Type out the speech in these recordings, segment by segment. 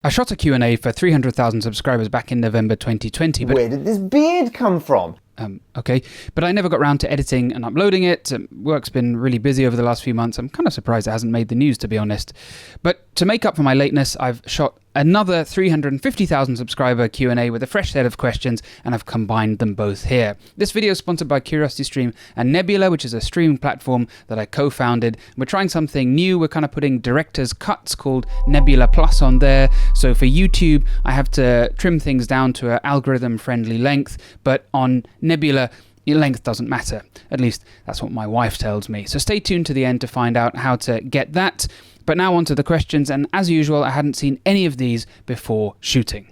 I shot a Q&A for 300,000 subscribers back in November 2020, but... Where did this beard come from? Okay, but I never got around to editing and uploading it. Work's been really busy over the last few months. I'm kind of surprised it hasn't made the news, to be honest. But to make up for my lateness, I've shot another 350,000 subscriber Q&A with a fresh set of questions, and I've combined them both here. This video is sponsored by CuriosityStream and Nebula, which is a streaming platform that I co-founded. We're trying something new. We're kind of putting director's cuts called Nebula Plus on there. So for YouTube, I have to trim things down to an algorithm-friendly length, but on Nebula, your length doesn't matter. At least that's what my wife tells me. So stay tuned to the end to find out how to get that. But now on to the questions, and as usual, I hadn't seen any of these before shooting.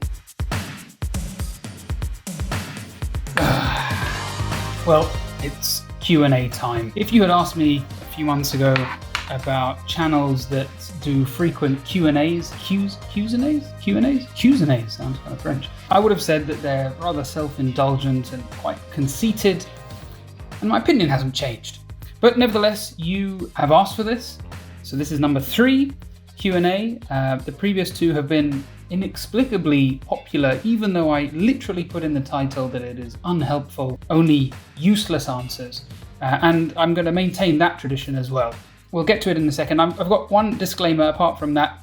Well, it's Q&A time. If you had asked me a few months ago about channels that do frequent Q&As, Q&As sounds kind of French. I would have said that they're rather self-indulgent and quite conceited, and my opinion hasn't changed. But nevertheless, you have asked for this, so this is number 3 Q&A. The previous 2 have been inexplicably popular, even though I literally put in the title that it is unhelpful, only useless answers, and I'm going to maintain that tradition as well. We'll get to it in a second. I've got one disclaimer apart from that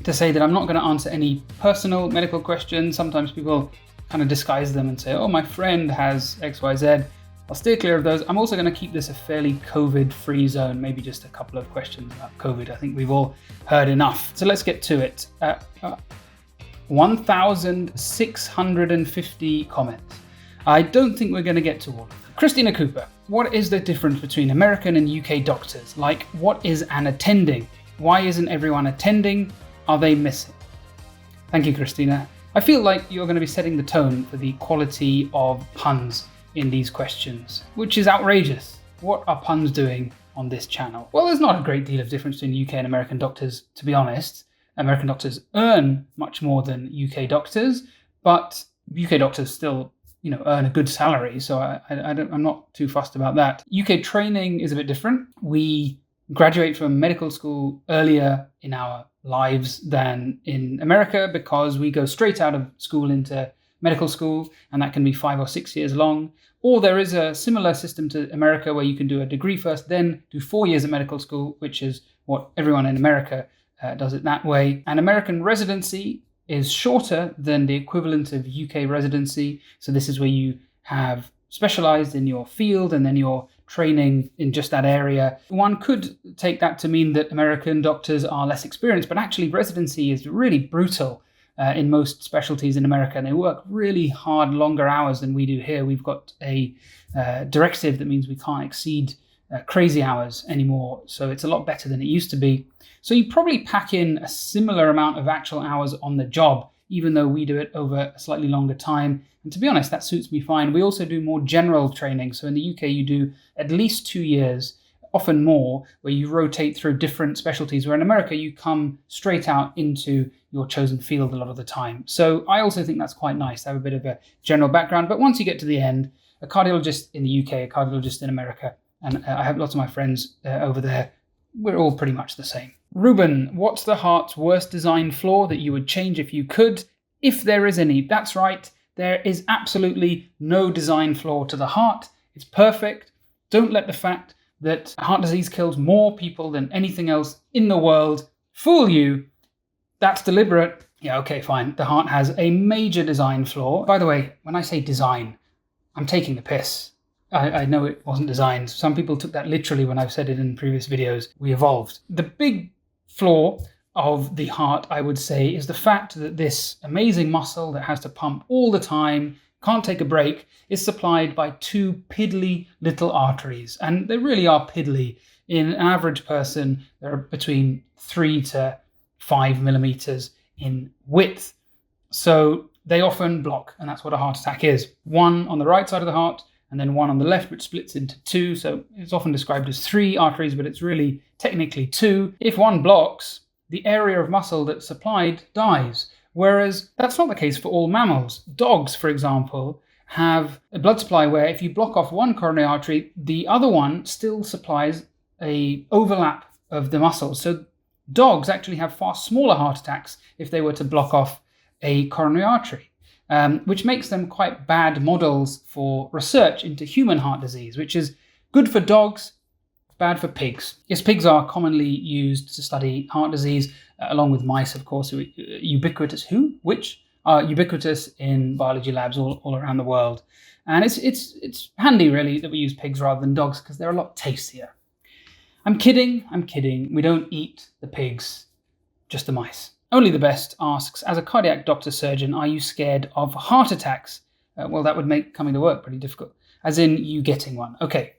to say that I'm not going to answer any personal medical questions. Sometimes people kind of disguise them and say, oh, my friend has XYZ. I'll steer clear of those. I'm also going to keep this a fairly COVID-free zone, maybe just a couple of questions about COVID. I think we've all heard enough. So let's get to it. 1,650 comments. I don't think we're going to get to all of them. Christina Cooper, what is the difference between American and UK doctors? Like, what is an attending? Why isn't everyone attending? Are they missing? Thank you, Christina. I feel like you're going to be setting the tone for the quality of puns in these questions, which is outrageous. What are puns doing on this channel? Well, there's not a great deal of difference between UK and American doctors, to be honest. American doctors earn much more than UK doctors, but UK doctors still earn a good salary, so I'm not too fussed about that. UK training is a bit different. We graduate from medical school earlier in our lives than in America because we go straight out of school into medical school, and that can be 5 or 6 years long. Or there is a similar system to America where you can do a degree first, then do 4 years of medical school, which is what everyone in America does it that way. And American residency is shorter than the equivalent of UK residency. So this is where you have specialized in your field and then you're training in just that area. One could take that to mean that American doctors are less experienced, but actually residency is really brutal in most specialties in America. And they work really hard, longer hours than we do here. We've got a directive that means we can't exceed crazy hours anymore. So it's a lot better than it used to be. So you probably pack in a similar amount of actual hours on the job, even though we do it over a slightly longer time. And to be honest, that suits me fine. We also do more general training. So in the UK, you do at least 2 years, often more, where you rotate through different specialties, where in America, you come straight out into your chosen field a lot of the time. So I also think that's quite nice to have a bit of a general background. But once you get to the end, a cardiologist in the UK, a cardiologist in America, and I have lots of my friends over there, we're all pretty much the same. Ruben, what's the heart's worst design flaw that you would change if you could? If there is any. That's right. There is absolutely no design flaw to the heart. It's perfect. Don't let the fact that heart disease kills more people than anything else in the world fool you. That's deliberate. Yeah, okay, fine. The heart has a major design flaw. By the way, when I say design, I'm taking the piss. I know it wasn't designed. Some people took that literally when I've said it in previous videos. We evolved. The big flaw of the heart, I would say, is the fact that this amazing muscle that has to pump all the time, can't take a break, is supplied by 2 piddly little arteries. And they really are piddly. In an average person, they're between 3 to 5 millimeters in width. So they often block, and that's what a heart attack is. One on the right side of the heart, and then one on the left, which splits into 2. So it's often described as 3 arteries, but it's really technically 2. If one blocks, the area of muscle that's supplied dies. Whereas that's not the case for all mammals. Dogs, for example, have a blood supply where if you block off one coronary artery, the other one still supplies a overlap of the muscle. So dogs actually have far smaller heart attacks if they were to block off a coronary artery, which makes them quite bad models for research into human heart disease, which is good for dogs, bad for pigs. Yes, pigs are commonly used to study heart disease, along with mice, of course, ubiquitous in biology labs all around the world. And it's handy, really, that we use pigs rather than dogs because they're a lot tastier. I'm kidding. We don't eat the pigs, just the mice. Only the Best asks, as a cardiac doctor surgeon, are you scared of heart attacks? Well, that would make coming to work pretty difficult, as in you getting one. Okay,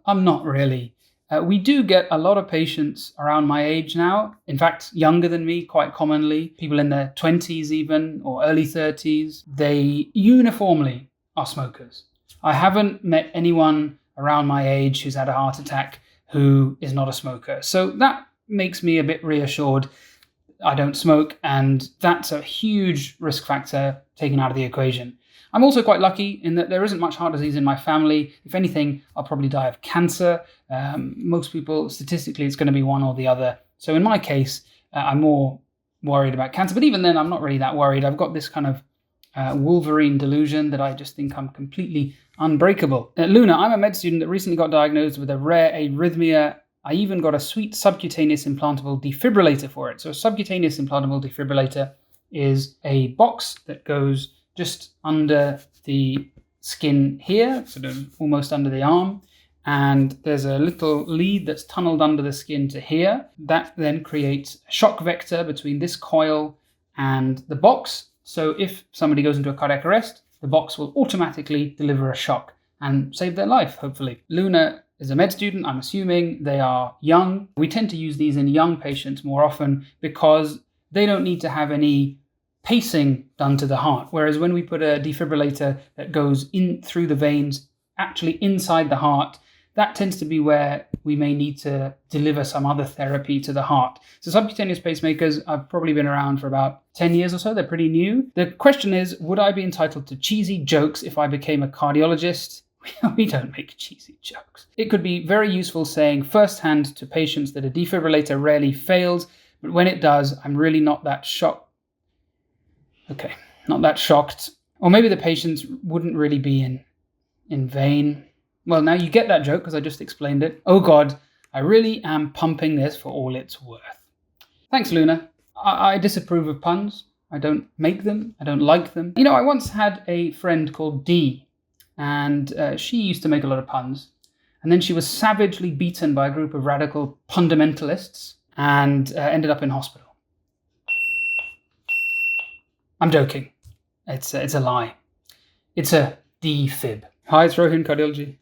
I'm not really. We do get a lot of patients around my age now, in fact, younger than me quite commonly, people in their 20s even, or early 30s. They uniformly are smokers. I haven't met anyone around my age who's had a heart attack who is not a smoker. So that makes me a bit reassured. I don't smoke, and that's a huge risk factor taken out of the equation. I'm also quite lucky in that there isn't much heart disease in my family. If anything, I'll probably die of cancer. Most people, statistically, it's going to be one or the other. So in my case, I'm more worried about cancer. But even then, I'm not really that worried. I've got this kind of Wolverine delusion that I just think I'm completely unbreakable. Luna, I'm a med student that recently got diagnosed with a rare arrhythmia. I even got a sweet subcutaneous implantable defibrillator for it. So a subcutaneous implantable defibrillator is a box that goes just under the skin here, sort of almost under the arm. And there's a little lead that's tunneled under the skin to here. That then creates a shock vector between this coil and the box. So if somebody goes into a cardiac arrest, the box will automatically deliver a shock and save their life, hopefully. Luna is a med student. I'm assuming they are young. We tend to use these in young patients more often because they don't need to have any pacing done to the heart. Whereas when we put a defibrillator that goes in through the veins, actually inside the heart, that tends to be where we may need to deliver some other therapy to the heart. So subcutaneous pacemakers have probably been around for about 10 years or so. They're pretty new. The question is, would I be entitled to cheesy jokes if I became a cardiologist? We don't make cheesy jokes. It could be very useful saying firsthand to patients that a defibrillator rarely fails, but when it does, I'm really not that shocked. Okay, not that shocked. Or maybe the patients wouldn't really be in vain. Well, now you get that joke because I just explained it. Oh God, I really am pumping this for all it's worth. Thanks, Luna. I disapprove of puns. I don't make them. I don't like them. I once had a friend called Dee, and she used to make a lot of puns. And then she was savagely beaten by a group of radical fundamentalists and ended up in hospital. I'm joking. It's a lie. It's a defib. Hi, it's Rohin, Cardiology.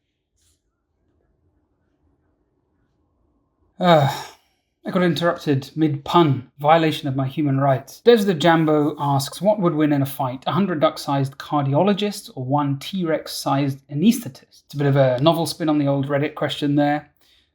I got interrupted mid-pun. Violation of my human rights. Des the Jambo asks, what would win in a fight? 100 duck-sized cardiologists or one T-Rex-sized anaesthetist? It's a bit of a novel spin on the old Reddit question there.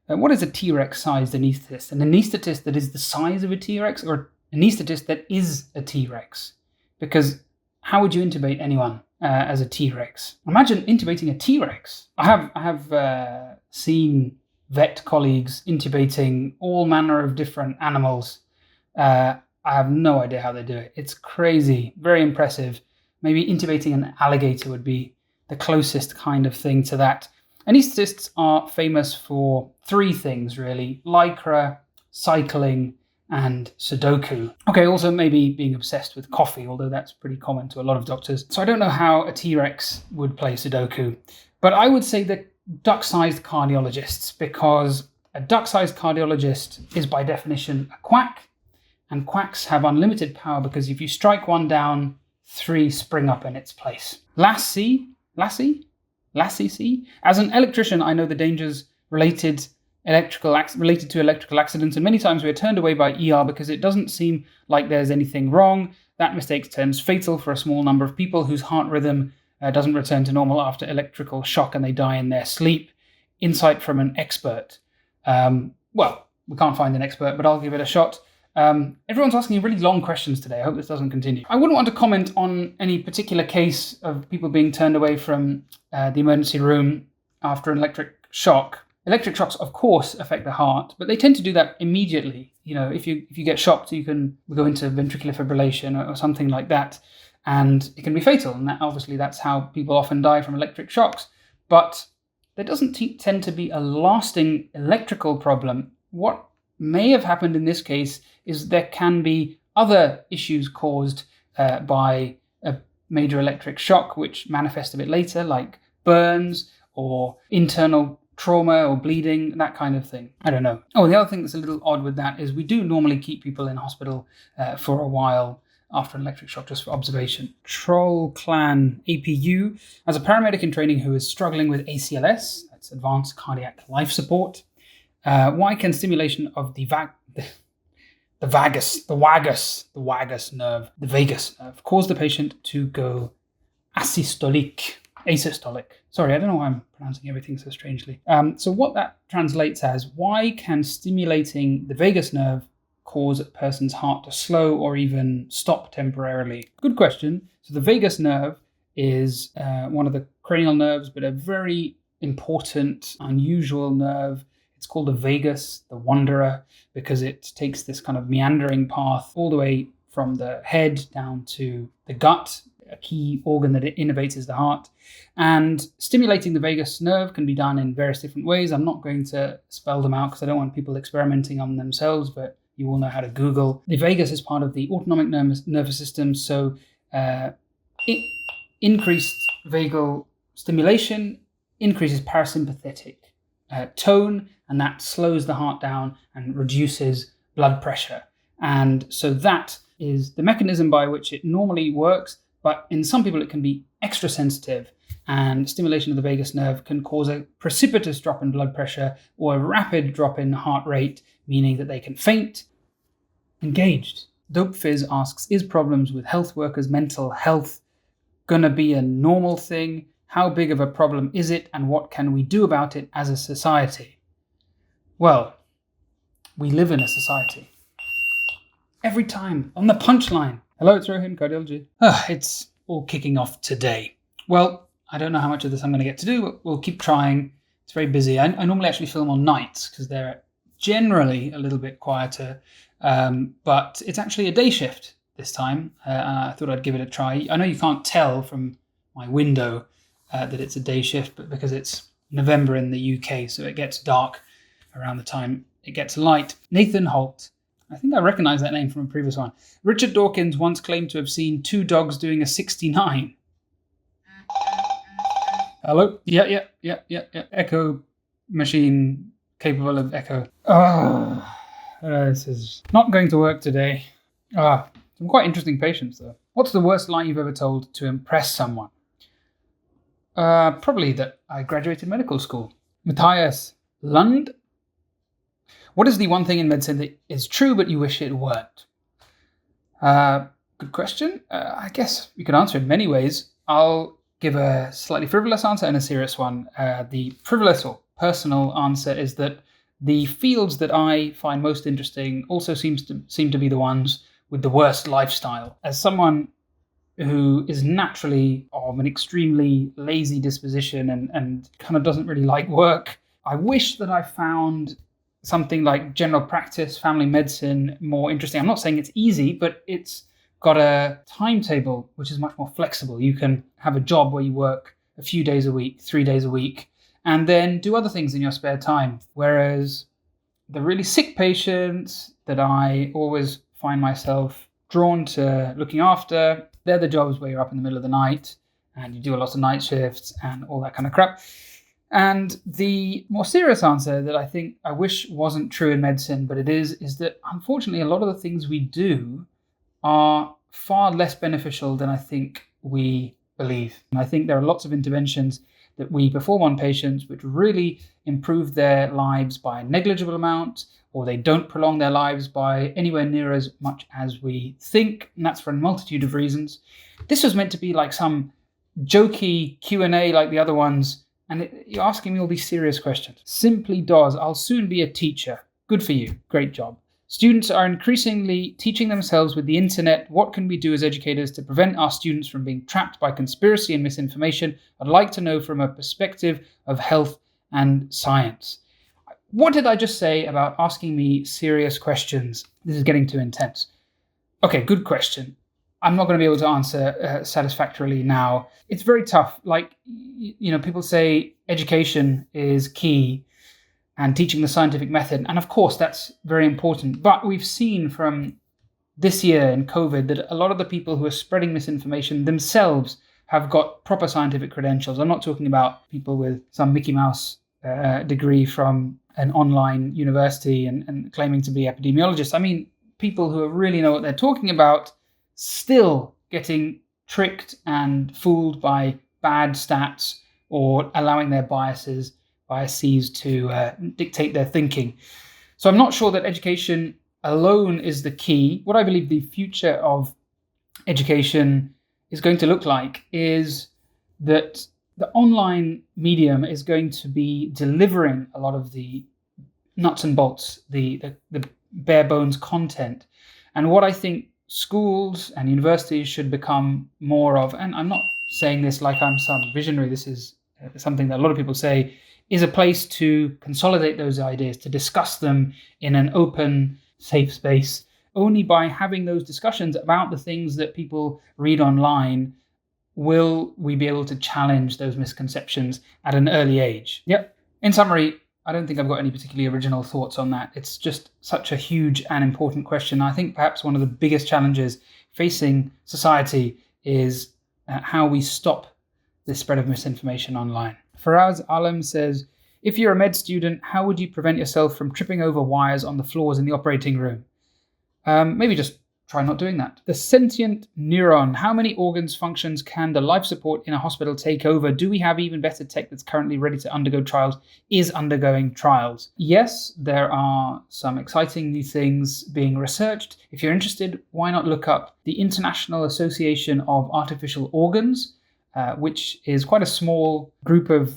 What is a T-Rex-sized anaesthetist? An anaesthetist that is the size of a T-Rex, or an anaesthetist that is a T-Rex? Because how would you intubate anyone as a T-Rex? Imagine intubating a T-Rex. I have seen vet colleagues intubating all manner of different animals. I have no idea how they do it. It's crazy, very impressive. Maybe intubating an alligator would be the closest kind of thing to that. Anaesthetists are famous for three things, really: lycra, cycling, and Sudoku. Okay, also maybe being obsessed with coffee, although that's pretty common to a lot of doctors. So I don't know how a T-Rex would play Sudoku, but I would say that duck-sized cardiologists, because a duck-sized cardiologist is by definition a quack, and quacks have unlimited power because if you strike one down, three spring up in its place. Lassie? As an electrician, I know the dangers related to electrical accidents, and many times we are turned away by ER because it doesn't seem like there's anything wrong. That mistake turns fatal for a small number of people whose heart rhythm doesn't return to normal after electrical shock and they die in their sleep. Insight from an expert. Well, we can't find an expert, but I'll give it a shot. Everyone's asking really long questions today. I hope this doesn't continue. I wouldn't want to comment on any particular case of people being turned away from the emergency room after an electric shock. Electric shocks, of course, affect the heart, but they tend to do that immediately. If you get shocked, you can go into ventricular fibrillation or something like that, and it can be fatal. And obviously, that's how people often die from electric shocks. But there doesn't tend to be a lasting electrical problem. What may have happened in this case is there can be other issues caused by a major electric shock, which manifest a bit later, like burns or internal trauma or bleeding, that kind of thing. I don't know. Oh, the other thing that's a little odd with that is we do normally keep people in hospital for a while after an electric shock, just for observation. Troll Clan APU, as a paramedic in training who is struggling with ACLS, that's Advanced Cardiac Life Support, why can stimulation of the vagus nerve cause the patient to go asystolic? Sorry, I don't know why I'm pronouncing everything so strangely. So what that translates as, why can stimulating the vagus nerve cause a person's heart to slow or even stop temporarily? Good question. So the vagus nerve is one of the cranial nerves, but a very important, unusual nerve. It's called the vagus, the wanderer, because it takes this kind of meandering path all the way from the head down to the gut. A key organ that it innervates is the heart. And stimulating the vagus nerve can be done in various different ways. I'm not going to spell them out because I don't want people experimenting on themselves, but you all know how to Google. The vagus is part of the autonomic nervous system, so increased vagal stimulation increases parasympathetic tone, and that slows the heart down and reduces blood pressure. And so that is the mechanism by which it normally works. But in some people, it can be extra sensitive, and stimulation of the vagus nerve can cause a precipitous drop in blood pressure or a rapid drop in heart rate, meaning that they can faint. Engaged. Dope Fizz asks, is problems with health workers' mental health going to be a normal thing? How big of a problem is it, and what can we do about it as a society? Well, we live in a society. Every time, on the punchline. Hello, it's Rohin, Cardiology. It's all kicking off today. Well, I don't know how much of this I'm going to get to do, but we'll keep trying. It's very busy. I normally actually film on nights because they're generally a little bit quieter, but it's actually a day shift this time. I thought I'd give it a try. I know you can't tell from my window that it's a day shift, but because it's November in the UK, so it gets dark around the time it gets light. Nathan Holt. I think I recognize that name from a previous one. Richard Dawkins once claimed to have seen 2 dogs doing a 69. Hello? Yeah. Echo machine capable of echo. This is not going to work today. Some quite interesting patients, though. What's the worst lie you've ever told to impress someone? Probably that I graduated medical school. Matthias Lund. What is the one thing in medicine that is true but you wish it weren't? Good question. I guess you could answer in many ways. I'll give a slightly frivolous answer and a serious one. The frivolous or personal answer is that the fields that I find most interesting also seem to be the ones with the worst lifestyle. As someone who is naturally of an extremely lazy disposition and kind of doesn't really like work, I wish that I found something like general practice, family medicine more interesting. I'm not saying it's easy, but it's got a timetable which is much more flexible. You can have a job where you work a few days a week, 3 days a week, and then do other things in your spare time. Whereas the really sick patients that I always find myself drawn to looking after, they're the jobs where you're up in the middle of the night and you do a lot of night shifts and all that kind of crap. And the more serious answer that I think I wish wasn't true in medicine, but it is that unfortunately a lot of the things we do are far less beneficial than I think we believe. And I think there are lots of interventions that we perform on patients which really improve their lives by a negligible amount, or they don't prolong their lives by anywhere near as much as we think, and that's for a multitude of reasons. This was meant to be like some jokey Q&A like the other ones, and you're asking me all these serious questions. Simply Doz, I'll soon be a teacher. Good for you. Great job. Students are increasingly teaching themselves with the internet. What can we do as educators to prevent our students from being trapped by conspiracy and misinformation? I'd like to know from a perspective of health and science. What did I just say about asking me serious questions? This is getting too intense. Okay, good question. I'm not going to be able to answer satisfactorily now. It's very tough. Like, people say education is key and teaching the scientific method. And of course, that's very important. But we've seen from this year in COVID that a lot of the people who are spreading misinformation themselves have got proper scientific credentials. I'm not talking about people with some Mickey Mouse degree from an online university and claiming to be epidemiologists. I mean, people who really know what they're talking about, still getting tricked and fooled by bad stats or allowing their biases to dictate their thinking. So I'm not sure that education alone is the key. What I believe the future of education is going to look like is that the online medium is going to be delivering a lot of the nuts and bolts, the bare bones content. And what I think schools and universities should become more of, and I'm not saying this like I'm some visionary, this is something that a lot of people say, is a place to consolidate those ideas, to discuss them in an open, safe space. Only by having those discussions about the things that people read online will we be able to challenge those misconceptions at an early age. Yep. In summary, I don't think I've got any particularly original thoughts on that. It's just such a huge and important question. I think perhaps one of the biggest challenges facing society is how we stop the spread of misinformation online. Faraz Alam says, if you're a med student, how would you prevent yourself from tripping over wires on the floors in the operating room? Maybe just try not doing that. The sentient neuron. How many organs functions can the life support in a hospital take over? Do we have even better tech that's currently ready to undergo trials, is undergoing trials? Yes, there are some exciting new things being researched. If you're interested, why not look up the International Association of Artificial Organs, which is quite a small group of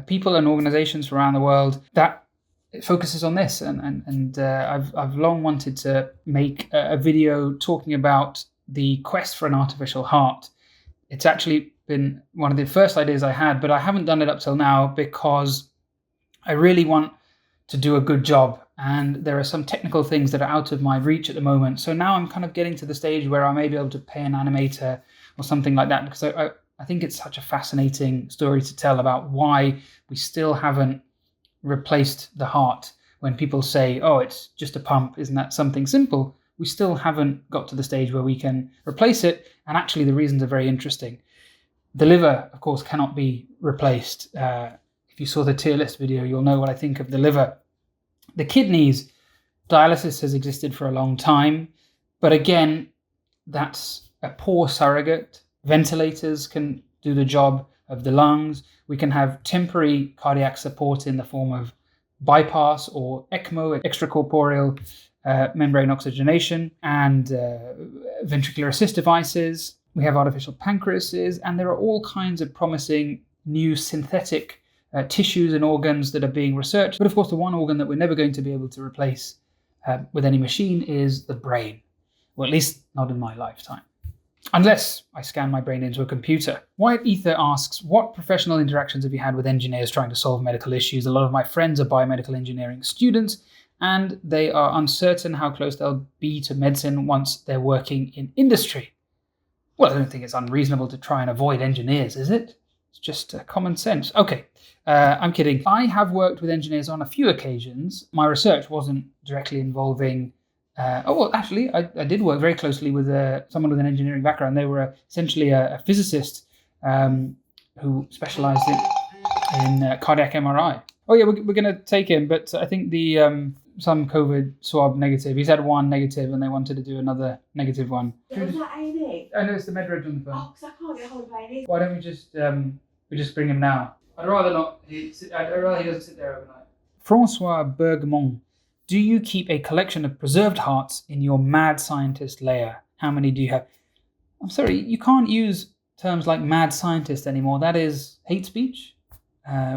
people and organizations around the world that it focuses on this, and I've long wanted to make a video talking about the quest for an artificial heart. It's actually been one of the first ideas I had, but I haven't done it up till now because I really want to do a good job, and there are some technical things that are out of my reach at the moment. So now I'm kind of getting to the stage where I may be able to pay an animator or something like that, because I think it's such a fascinating story to tell about why we still haven't replaced the heart. When people say, oh, it's just a pump, isn't that something simple? We still haven't got to the stage where we can replace it, and actually the reasons are very interesting. The liver, of course, cannot be replaced. If you saw the tier list video, you'll know what I think of the liver. The kidneys, dialysis has existed for a long time, but again, that's a poor surrogate. Ventilators can do the job of the lungs. We can have temporary cardiac support in the form of bypass or ECMO, extracorporeal membrane oxygenation, and ventricular assist devices. We have artificial pancreases, and there are all kinds of promising new synthetic tissues and organs that are being researched. But of course, the one organ that we're never going to be able to replace with any machine is the brain. Well, at least not in my lifetime. Unless I scan my brain into a computer. Wyatt Ether asks, what professional interactions have you had with engineers trying to solve medical issues? A lot of my friends are biomedical engineering students, and they are uncertain how close they'll be to medicine once they're working in industry. Well, I don't think it's unreasonable to try and avoid engineers, is it? It's just common sense. Okay, I'm kidding. I have worked with engineers on a few occasions. My research wasn't directly involving I did work very closely with someone with an engineering background. They were essentially a physicist who specialized in cardiac MRI. Oh yeah, we're going to take him, but I think the some COVID swab negative. He's had one negative, and they wanted to do another negative one. Was that A&E? I know it's the Medreg on the phone. Oh, because I can't get hold of A&E. Why don't we just bring him now? I'd rather not. I'd rather he doesn't sit there overnight. Francois Bergmont. Do you keep a collection of preserved hearts in your mad scientist layer? How many do you have? I'm sorry, you can't use terms like mad scientist anymore. That is hate speech.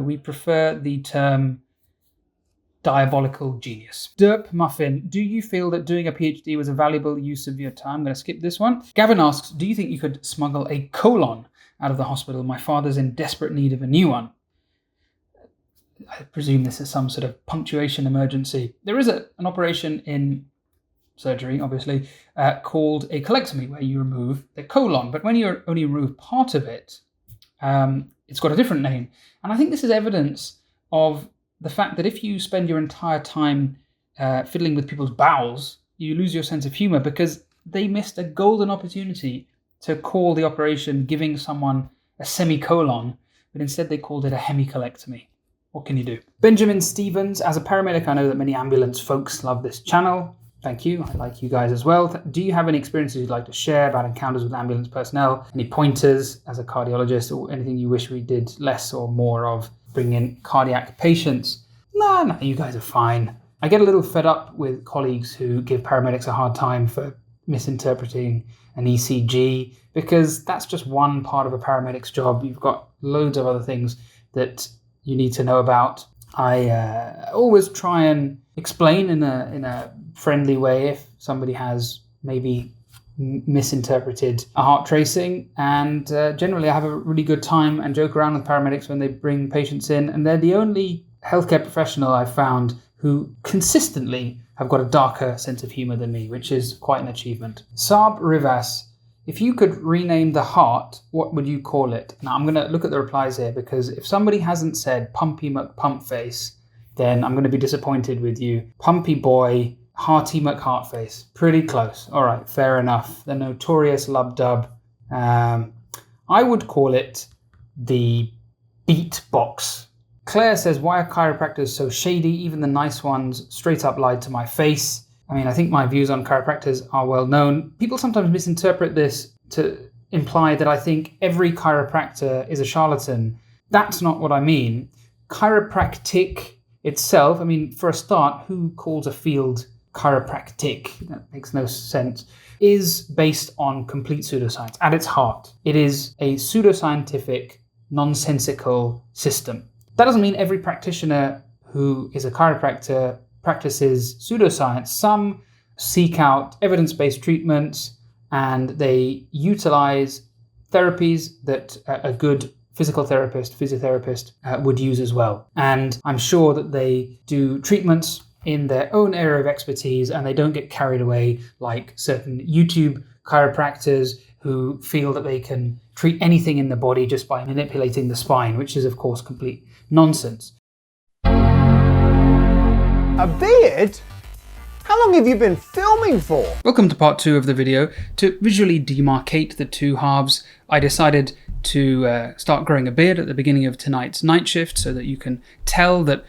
We prefer the term diabolical genius. Derp Muffin, do you feel that doing a PhD was a valuable use of your time? I'm going to skip this one. Gavin asks, do you think you could smuggle a colon out of the hospital? My father's in desperate need of a new one. I presume this is some sort of punctuation emergency. There is an operation in surgery, obviously, called a colectomy, where you remove the colon. But when you only remove part of it, it's got a different name. And I think this is evidence of the fact that if you spend your entire time fiddling with people's bowels, you lose your sense of humor, because they missed a golden opportunity to call the operation giving someone a semicolon, but instead they called it a hemicolectomy. What can you do? Benjamin Stevens, as a paramedic, I know that many ambulance folks love this channel. Thank you. I like you guys as well. Do you have any experiences you'd like to share about encounters with ambulance personnel? Any pointers as a cardiologist, or anything you wish we did less or more of? Bring in cardiac patients? No, you guys are fine. I get a little fed up with colleagues who give paramedics a hard time for misinterpreting an ECG, because that's just one part of a paramedic's job. You've got loads of other things that you need to know about. I always try and explain in a friendly way if somebody has maybe misinterpreted a heart tracing, and generally I have a really good time and joke around with paramedics when they bring patients in, and they're the only healthcare professional I've found who consistently have got a darker sense of humor than me, which is quite an achievement. Saab Rivas, if you could rename the heart, what would you call it? Now I'm going to look at the replies here, because if somebody hasn't said Pumpy McPumpface, then I'm going to be disappointed with you. Pumpy Boy, Hearty McHeartface. Pretty close. All right, fair enough. The notorious Lub Dub. I would call it the Beatbox. Claire says, why are chiropractors so shady? Even the nice ones straight up lied to my face. I mean, I think my views on chiropractors are well known. People sometimes misinterpret this to imply that I think every chiropractor is a charlatan. That's not what I mean. Chiropractic itself, I mean, for a start, who calls a field chiropractic? That makes no sense. Is based on complete pseudoscience at its heart. It is a pseudoscientific, nonsensical system. That doesn't mean every practitioner who is a chiropractor practices pseudoscience. Some seek out evidence-based treatments, and they utilize therapies that a good physiotherapist would use as well. And I'm sure that they do treatments in their own area of expertise, and they don't get carried away like certain YouTube chiropractors who feel that they can treat anything in the body just by manipulating the spine, which is of course complete nonsense. A beard? How long have you been filming for? Welcome to part 2 of the video. To visually demarcate the two halves, I decided to start growing a beard at the beginning of tonight's night shift, so that you can tell that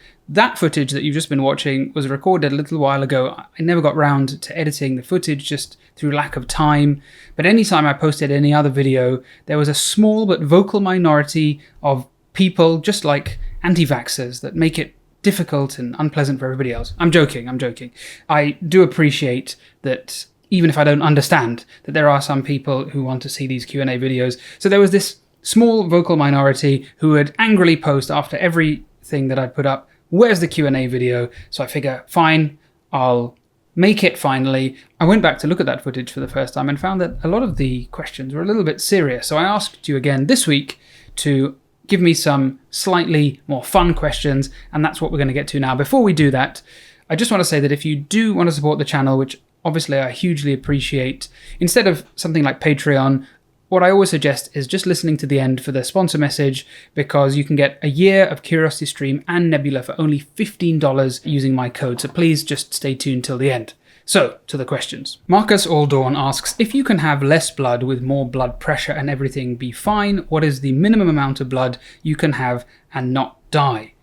footage that you've just been watching was recorded a little while ago. I never got round to editing the footage just through lack of time, but anytime I posted any other video, there was a small but vocal minority of people, just like anti-vaxxers, that make it difficult and unpleasant for everybody else. I'm joking. I do appreciate that, even if I don't understand, that there are some people who want to see these Q&A videos. So there was this small vocal minority who would angrily post after everything that I'd put up, where's the Q&A video? So I figure, fine, I'll make it finally. I went back to look at that footage for the first time and found that a lot of the questions were a little bit serious. So I asked you again this week to give me some slightly more fun questions, and that's what we're going to get to now. Before we do that, I just want to say that if you do want to support the channel, which obviously I hugely appreciate, instead of something like Patreon, what I always suggest is just listening to the end for the sponsor message, because you can get a year of Curiosity Stream and Nebula for only $15 using my code. So please just stay tuned till the end. So, to the questions. Marcus Aldorn asks, if you can have less blood with more blood pressure and everything be fine, what is the minimum amount of blood you can have and not die?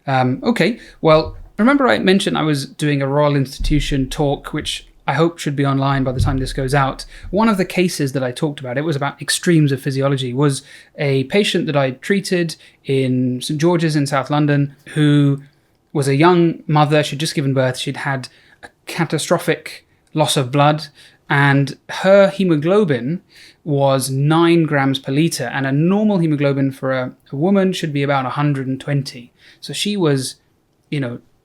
Okay, well, remember I mentioned I was doing a Royal Institution talk, which I hope should be online by the time this goes out. One of the cases that I talked about, it was about extremes of physiology, was a patient that I treated in St George's in South London, who was a young mother. She'd just given birth. She'd had a catastrophic loss of blood, and her hemoglobin was 9 grams per litre, and a normal hemoglobin for a woman should be about 120. So she was,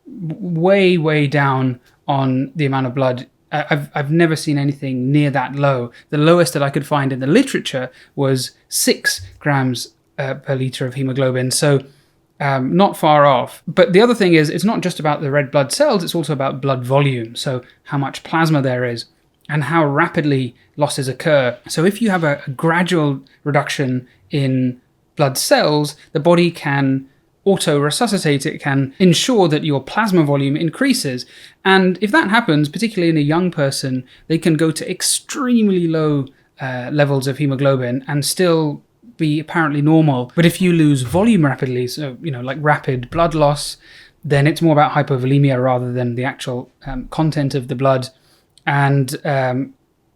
way down on the amount of blood. I've never seen anything near that low. The lowest that I could find in the literature was 6 grams per litre of hemoglobin. So not far off. But the other thing is, it's not just about the red blood cells, it's also about blood volume, so how much plasma there is and how rapidly losses occur. So if you have a gradual reduction in blood cells, the body can auto-resuscitate. It can ensure that your plasma volume increases. And if that happens, particularly in a young person, they can go to extremely low levels of hemoglobin and still be apparently normal. But if you lose volume rapidly, so, like rapid blood loss, then it's more about hypovolemia rather than the actual content of the blood. And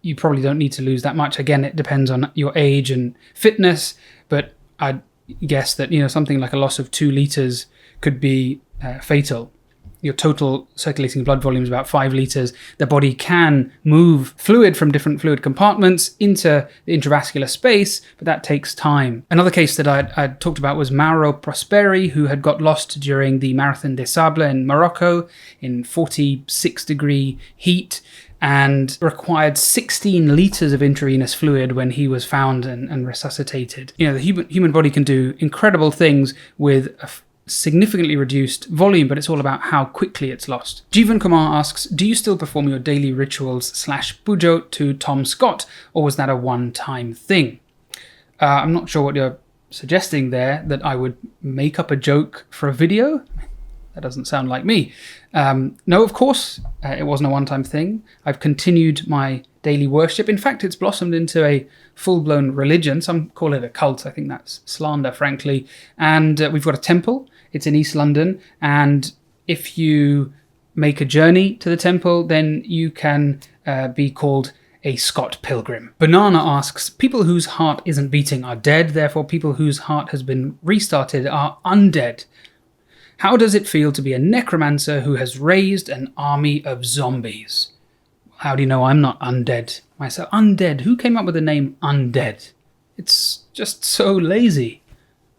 you probably don't need to lose that much. Again, it depends on your age and fitness, but I'd guess that something like a loss of 2 liters could be fatal. Your total circulating blood volume is about 5 liters. The body can move fluid from different fluid compartments into the intravascular space, but that takes time. Another case that I talked about was Mauro Prosperi, who had got lost during the Marathon des Sables in Morocco in 46-degree heat, and required 16 liters of intravenous fluid when he was found and resuscitated. The human body can do incredible things with a significantly reduced volume, but it's all about how quickly it's lost. Jeevan Kumar asks, do you still perform your daily rituals /pujo to Tom Scott, or was that a one-time thing? I'm not sure what you're suggesting there, that I would make up a joke for a video. That doesn't sound like me. No, of course, it wasn't a one-time thing. I've continued my daily worship. In fact, it's blossomed into a full-blown religion. Some call it a cult. I think that's slander, frankly. And we've got a temple. It's in East London. And if you make a journey to the temple, then you can be called a Scott pilgrim. Banana asks, people whose heart isn't beating are dead. Therefore, people whose heart has been restarted are undead. How does it feel to be a necromancer who has raised an army of zombies? How do you know I'm not undead myself? Undead? Who came up with the name undead? It's just so lazy.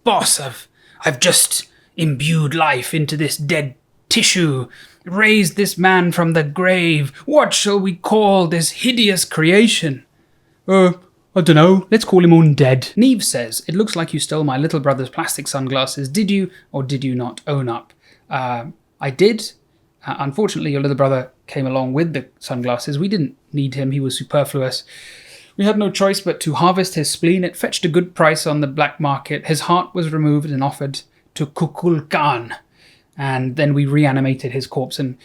Boss, I've just imbued life into this dead tissue, raised this man from the grave. What shall we call this hideous creation? I don't know. Let's call him undead. Neve says, it looks like you stole my little brother's plastic sunglasses. Did you or did you not own up? I did. Unfortunately, your little brother came along with the sunglasses. We didn't need him. He was superfluous. We had no choice but to harvest his spleen. It fetched a good price on the black market. His heart was removed and offered to Kukul Khan. And then we reanimated his corpse, and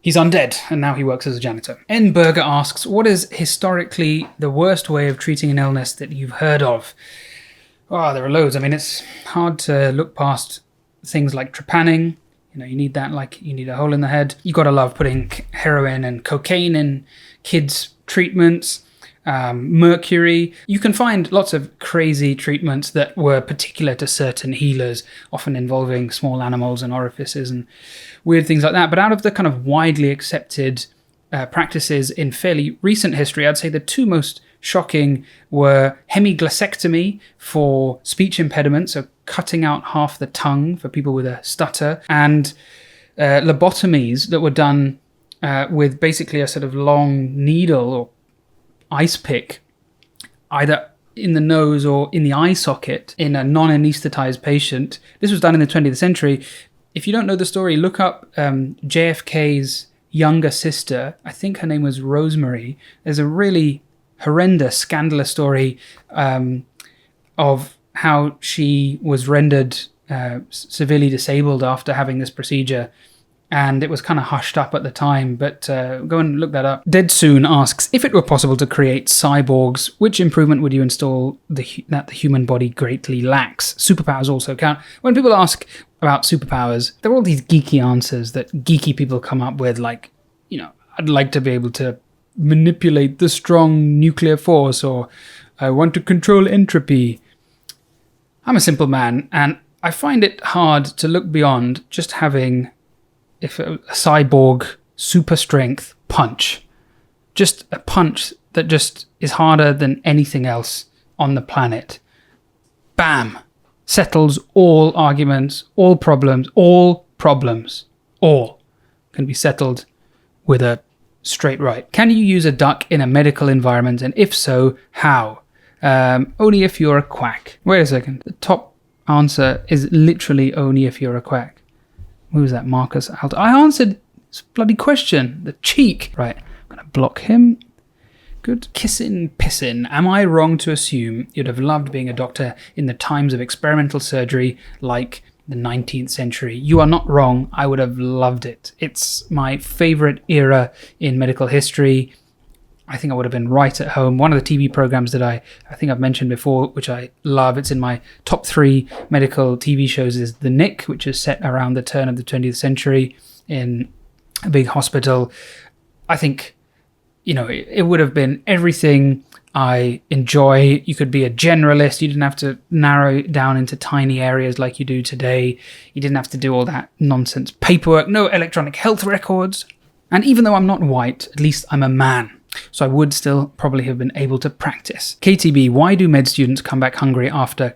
he's undead, and now he works as a janitor. N. Berger asks, what is historically the worst way of treating an illness that you've heard of? Oh, there are loads. I mean, it's hard to look past things like trepanning. You need that like you need a hole in the head. You gotta love putting heroin and cocaine in kids' treatments. Mercury. You can find lots of crazy treatments that were particular to certain healers, often involving small animals and orifices and weird things like that. But out of the kind of widely accepted practices in fairly recent history, I'd say the two most shocking were hemiglossectomy for speech impediments, so cutting out half the tongue for people with a stutter, and lobotomies that were done with basically a sort of long needle or ice pick, either in the nose or in the eye socket in a non-anesthetized patient. This was done in the 20th century. If you don't know the story, look up JFK's younger sister. I think her name was Rosemary. There's a really horrendous, scandalous story of how she was rendered severely disabled after having this procedure. And it was kind of hushed up at the time, but go and look that up. Dead Soon asks, if it were possible to create cyborgs, which improvement would you install that the human body greatly lacks? Superpowers also count. When people ask about superpowers, there are all these geeky answers that geeky people come up with, like, I'd like to be able to manipulate the strong nuclear force, or I want to control entropy. I'm a simple man, and I find it hard to look beyond just having a cyborg super strength punch. Just a punch that just is harder than anything else on the planet. Bam! Settles all arguments, all problems. All can be settled with a straight right. Can you use a duck in a medical environment, and if so, how? Only if you're a quack. Wait a second. The top answer is literally only if you're a quack. Who was that? Marcus Alto. I answered this bloody question. The cheek. Right, I'm going to block him. Good. Kissin' pissin'. Am I wrong to assume you'd have loved being a doctor in the times of experimental surgery like the 19th century? You are not wrong. I would have loved it. It's my favourite era in medical history. I think I would have been right at home. One of the TV programs that I think I've mentioned before, which I love, it's in my top 3 medical TV shows, is The Nick, which is set around the turn of the 20th century in a big hospital. I think, it would have been everything I enjoy. You could be a generalist. You didn't have to narrow it down into tiny areas like you do today. You didn't have to do all that nonsense paperwork, no electronic health records. And even though I'm not white, at least I'm a man. So I would still probably have been able to practice. KTB, why do med students come back hungry after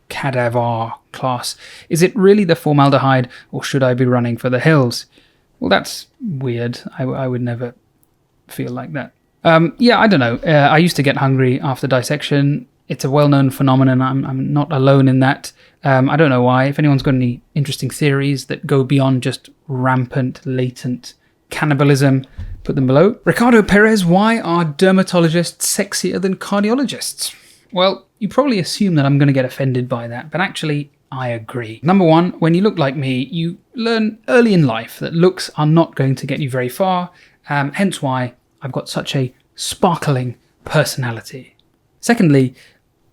cadaver class? Is it really the formaldehyde, or should I be running for the hills? Well, that's weird. I would never feel like that. I don't know. I used to get hungry after dissection. It's a well-known phenomenon. I'm not alone in that. I don't know why. If anyone's got any interesting theories that go beyond just rampant, latent cannibalism, put them below. Ricardo Perez, why are dermatologists sexier than cardiologists? Well, you probably assume that I'm going to get offended by that, but actually, I agree. Number one, when you look like me, you learn early in life that looks are not going to get you very far, hence why I've got such a sparkling personality. Secondly,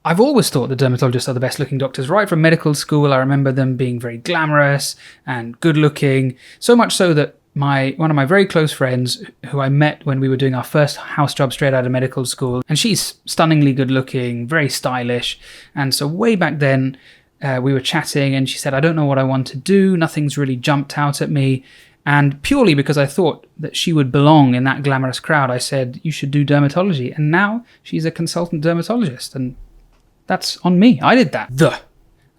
I've always thought the dermatologists are the best looking doctors. Right from medical school, I remember them being very glamorous and good looking, so much so that one of my very close friends, who I met when we were doing our first house job straight out of medical school, and she's stunningly good looking, very stylish, and so way back then we were chatting and she said, I don't know what I want to do, nothing's really jumped out at me, and purely because I thought that she would belong in that glamorous crowd, I said, you should do dermatology, and now she's a consultant dermatologist, and that's on me. I did that.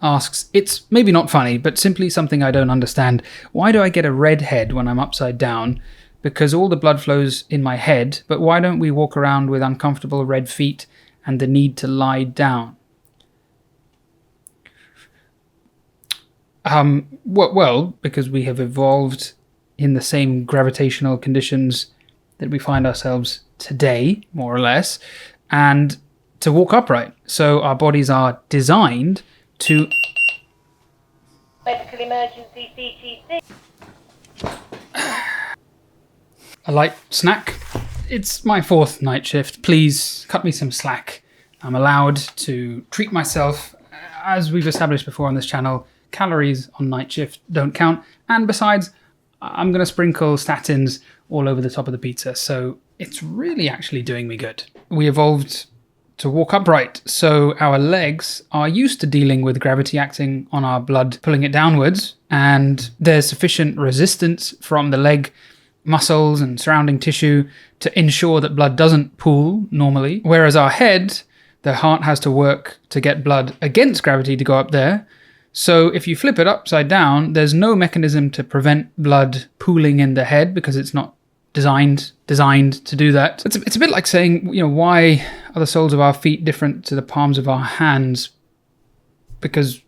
Asks, it's maybe not funny, but simply something I don't understand. Why do I get a red head when I'm upside down? Because all the blood flows in my head, but why don't we walk around with uncomfortable red feet and the need to lie down? Well, because we have evolved in the same gravitational conditions that we find ourselves today, more or less, and to walk upright. So our bodies are designed to medical emergency CTC. A light snack. It's my 4th night shift. Please cut me some slack. I'm allowed to treat myself. As we've established before on this channel, calories on night shift don't count. And besides, I'm going to sprinkle statins all over the top of the pizza. So it's really actually doing me good. We evolved to walk upright, so our legs are used to dealing with gravity acting on our blood, pulling it downwards, and there's sufficient resistance from the leg muscles and surrounding tissue to ensure that blood doesn't pool normally, whereas our head, the heart has to work to get blood against gravity to go up there. So if you flip it upside down, there's no mechanism to prevent blood pooling in the head because it's not designed to do that. It's a bit like saying, why are the soles of our feet different to the palms of our hands? Because,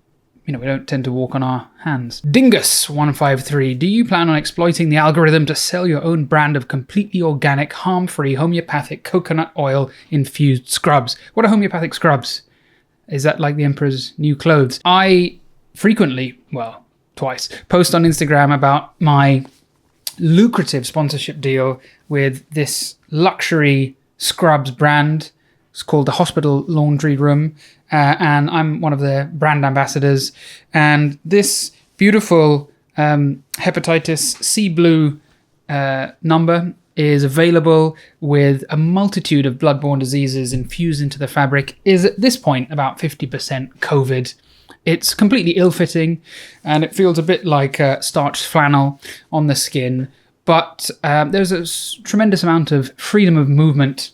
we don't tend to walk on our hands. Dingus153, do you plan on exploiting the algorithm to sell your own brand of completely organic, harm-free, homeopathic coconut oil infused scrubs? What are homeopathic scrubs? Is that like the Emperor's new clothes? I frequently, twice, post on Instagram about my lucrative sponsorship deal with this luxury scrubs brand. It's called the Hospital Laundry Room, and I'm one of their brand ambassadors. And this beautiful hepatitis C blue number is available with a multitude of bloodborne diseases infused into the fabric, is at this point about 50% COVID. It's completely ill-fitting, and it feels a bit like starched flannel on the skin, but there's a tremendous amount of freedom of movement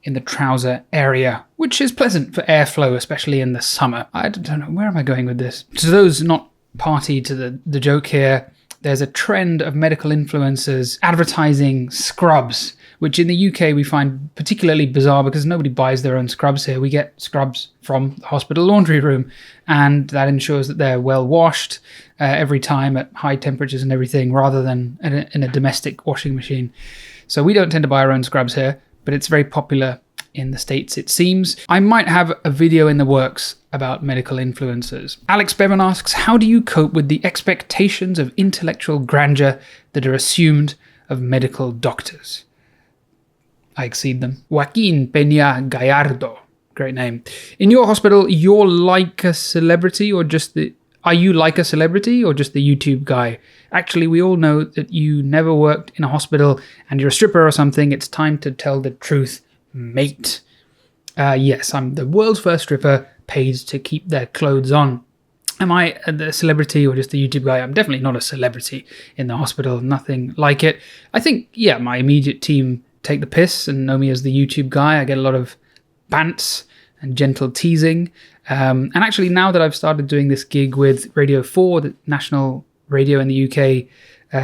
in the trouser area, which is pleasant for airflow, especially in the summer. I don't know, where am I going with this? To those not party to the joke here, there's a trend of medical influencers advertising scrubs which in the UK we find particularly bizarre because nobody buys their own scrubs here. We get scrubs from the hospital laundry room, and that ensures that they're well washed every time at high temperatures and everything, rather than in a domestic washing machine. So we don't tend to buy our own scrubs here, but it's very popular in the States, it seems. I might have a video in the works about medical influencers. Alex Bevan asks, how do you cope with the expectations of intellectual grandeur that are assumed of medical doctors? I exceed them. Joaquin Peña Gallardo, great name. In your hospital, you're like a celebrity or just the... Are you like a celebrity or just the YouTube guy? Actually, we all know that you never worked in a hospital and you're a stripper or something. It's time to tell the truth, mate. Yes, I'm the world's first stripper paid to keep their clothes on. Am I the celebrity or just the YouTube guy? I'm definitely not a celebrity in the hospital, nothing like it. I think, yeah, my immediate team take the piss and know me as the YouTube guy. I get a lot of bants and gentle teasing. And actually, now that I've started doing this gig with Radio 4, the national radio in the UK,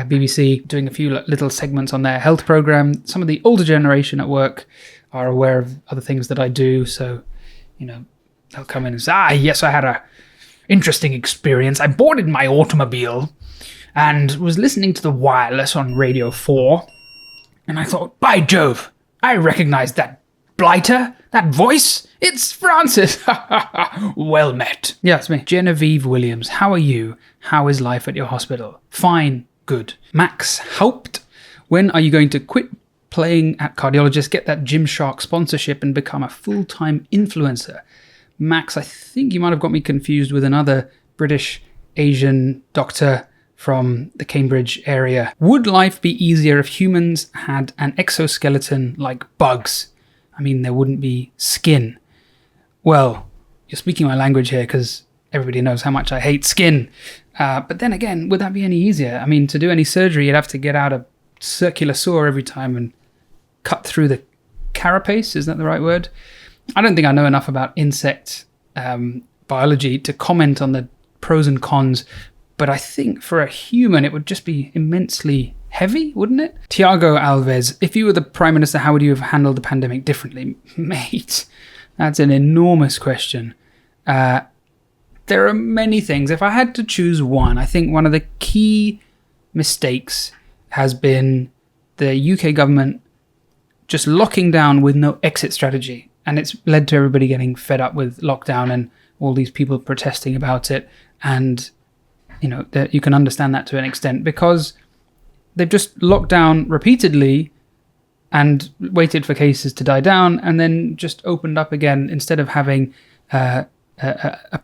BBC, doing a few little segments on their health program, some of the older generation at work are aware of other things that I do. So, you know, they'll come in and say, yes, I had a interesting experience. I boarded my automobile and was listening to the wireless on Radio 4. And I thought, by Jove, I recognize that blighter, that voice. It's Francis. Well met. Yeah, it's me. Genevieve Williams. How are you? How is life at your hospital? Fine. Good. Max Haupt. When are you going to quit playing at Cardiologist, get that Gymshark sponsorship and become a full-time influencer? Max, I think you might have got me confused with another British Asian doctor from the Cambridge area. Would life be easier if humans had an exoskeleton like bugs? I mean, there wouldn't be skin. Well, you're speaking my language here because everybody knows how much I hate skin. But then again, would that be any easier? I mean, to do any surgery, you'd have to get out a circular saw every time and cut through the carapace. Is that the right word? I don't think I know enough about insect biology to comment on the pros and cons, but I think for a human, it would just be immensely heavy, wouldn't it? Tiago Alves, if you were the Prime Minister, how would you have handled the pandemic differently? Mate, that's an enormous question. There are many things. If I had to choose one, I think one of the key mistakes has been the UK government just locking down with no exit strategy. And it's led to everybody getting fed up with lockdown and all these people protesting about it. And, you know, you can understand that to an extent because they've just locked down repeatedly and waited for cases to die down and then just opened up again instead of having a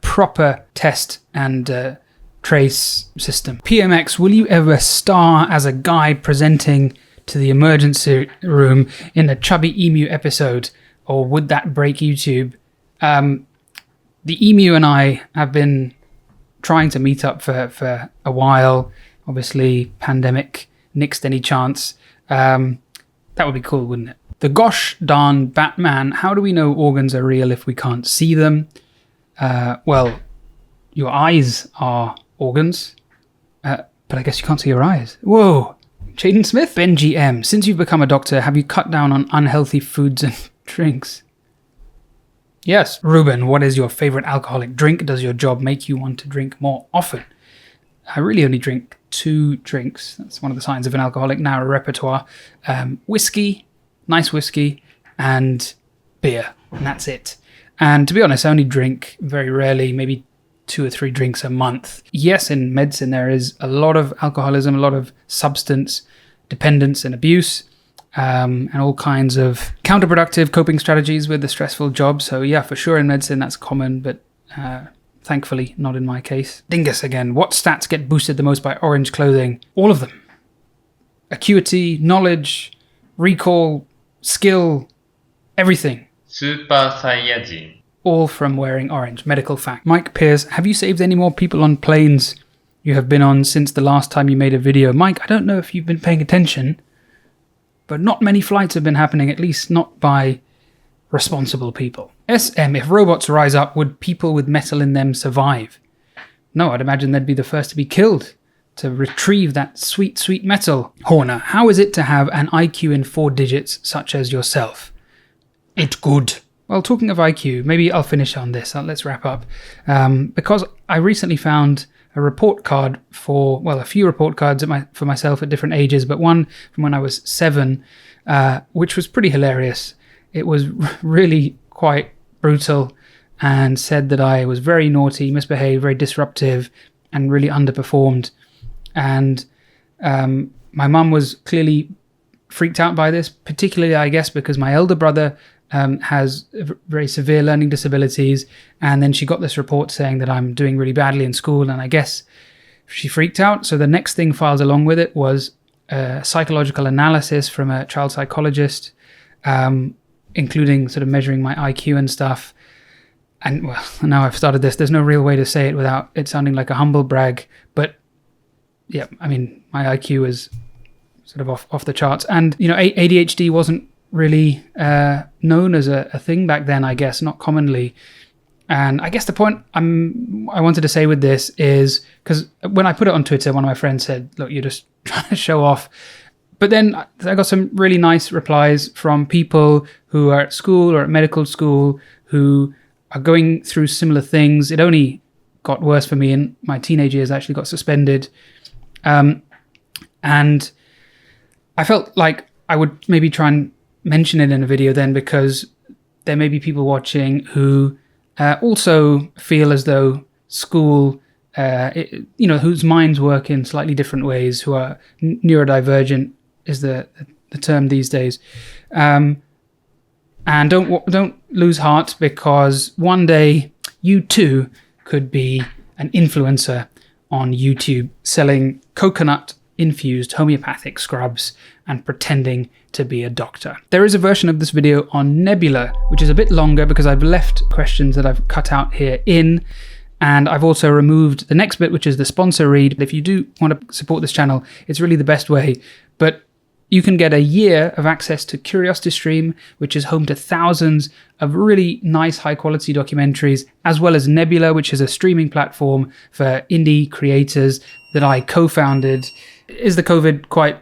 proper test and trace system. PMX, will you ever star as a guy presenting to the emergency room in a Chubby Emu episode, or would that break YouTube? The Emu and I have been trying to meet up for a while. Obviously, pandemic nixed any chance. That would be cool, wouldn't it? The gosh darn Batman, how do we know organs are real if we can't see them? Well, your eyes are organs, but I guess you can't see your eyes. Whoa! Jaden Smith? Benji M. Since you've become a doctor, have you cut down on unhealthy foods and drinks? Yes. Ruben, what is your favorite alcoholic drink? Does your job make you want to drink more often? I really only drink 2 drinks. That's one of the signs of an alcoholic. Now a repertoire. Whiskey, nice whiskey, and beer. And that's it. And to be honest, I only drink very rarely, maybe 2 or 3 drinks a month. Yes, in medicine there is a lot of alcoholism, a lot of substance dependence and abuse, and all kinds of counterproductive coping strategies with the stressful job. So yeah, for sure in medicine that's common, but thankfully not in my case. Dingus again. What stats get boosted the most by orange clothing? All of them. Acuity, knowledge, recall, skill, everything. Super Saiyajin. All from wearing orange. Medical fact. Mike Pierce, have you saved any more people on planes you have been on since the last time you made a video? Mike, I don't know if you've been paying attention, but not many flights have been happening, at least not by responsible people. SM, if robots rise up, would people with metal in them survive? No, I'd imagine they'd be the first to be killed. to retrieve that sweet, sweet metal. Horner, how is it to have an IQ in 4 digits such as yourself? It's good. Well, talking of IQ, maybe I'll finish on this. Let's wrap up. Because I recently found a report card a few report cards for myself at different ages, but one from when I was 7, which was pretty hilarious. It was really quite brutal and said that I was very naughty, misbehaved, very disruptive, and really underperformed. And my mum was clearly freaked out by this, particularly, I guess, because my elder brother has very severe learning disabilities, and then she got this report saying that I'm doing really badly in school, and I guess she freaked out. So the next thing filed along with it was a psychological analysis from a child psychologist, including sort of measuring my IQ and stuff. And well, now I've started this, there's no real way to say it without it sounding like a humble brag, but yeah, I mean, my IQ is sort of off the charts. And, you know, ADHD wasn't really known as a thing back then, I guess, not commonly. And I guess the point I wanted to say with this is, because when I put it on Twitter, one of my friends said, look, you're just trying to show off. But then I got some really nice replies from people who are at school or at medical school who are going through similar things. It only got worse for me in my teenage years. I actually got suspended. And I felt like I would maybe try and mention it in a video then, because there may be people watching who also feel as though school, whose minds work in slightly different ways, who are neurodivergent is the term these days. And don't lose heart, because one day you too could be an influencer on YouTube selling coconut-infused homeopathic scrubs and pretending to be a doctor. There is a version of this video on Nebula, which is a bit longer because I've left questions that I've cut out here in, and I've also removed the next bit, which is the sponsor read. If you do want to support this channel, it's really the best way. But you can get a year of access to CuriosityStream, which is home to thousands of really nice, high-quality documentaries, as well as Nebula, which is a streaming platform for indie creators that I co-founded. Is the COVID quite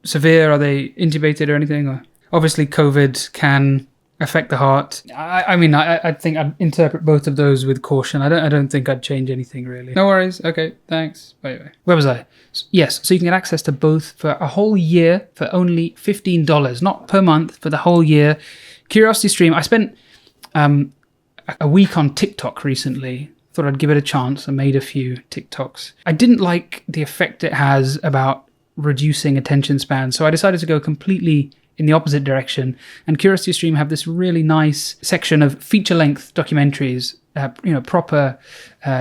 severe? Are they intubated or anything? Or obviously, COVID can affect the heart. I think I'd interpret both of those with caution. I don't think I'd change anything really. No worries. Okay, thanks. Bye. Where was I? Yes, so you can get access to both for a whole year for only $15, not per month, for the whole year. CuriosityStream, I spent a week on TikTok recently. Thought I'd give it a chance. I made a few TikToks. I didn't like the effect it has about reducing attention span, so I decided to go completely in the opposite direction. And CuriosityStream have this really nice section of feature-length documentaries, proper,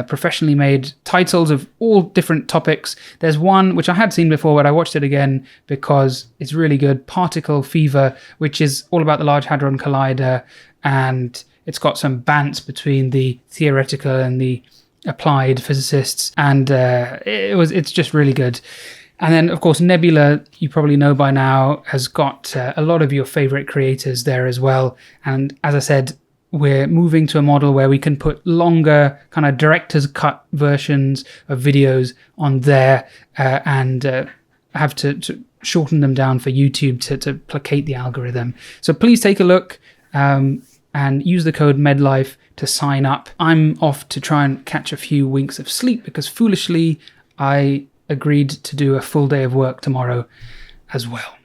professionally made titles of all different topics. There's one which I had seen before, but I watched it again because it's really good, Particle Fever, which is all about the Large Hadron Collider, and it's got some bants between the theoretical and the applied physicists, and it's just really good. And then, of course, Nebula, you probably know by now, has got a lot of your favorite creators there as well. And as I said, we're moving to a model where we can put longer kind of director's cut versions of videos on there and have to shorten them down for YouTube to placate the algorithm. So please take a look and use the code Medlife to sign up. I'm off to try and catch a few winks of sleep because foolishly I agreed to do a full day of work tomorrow as well.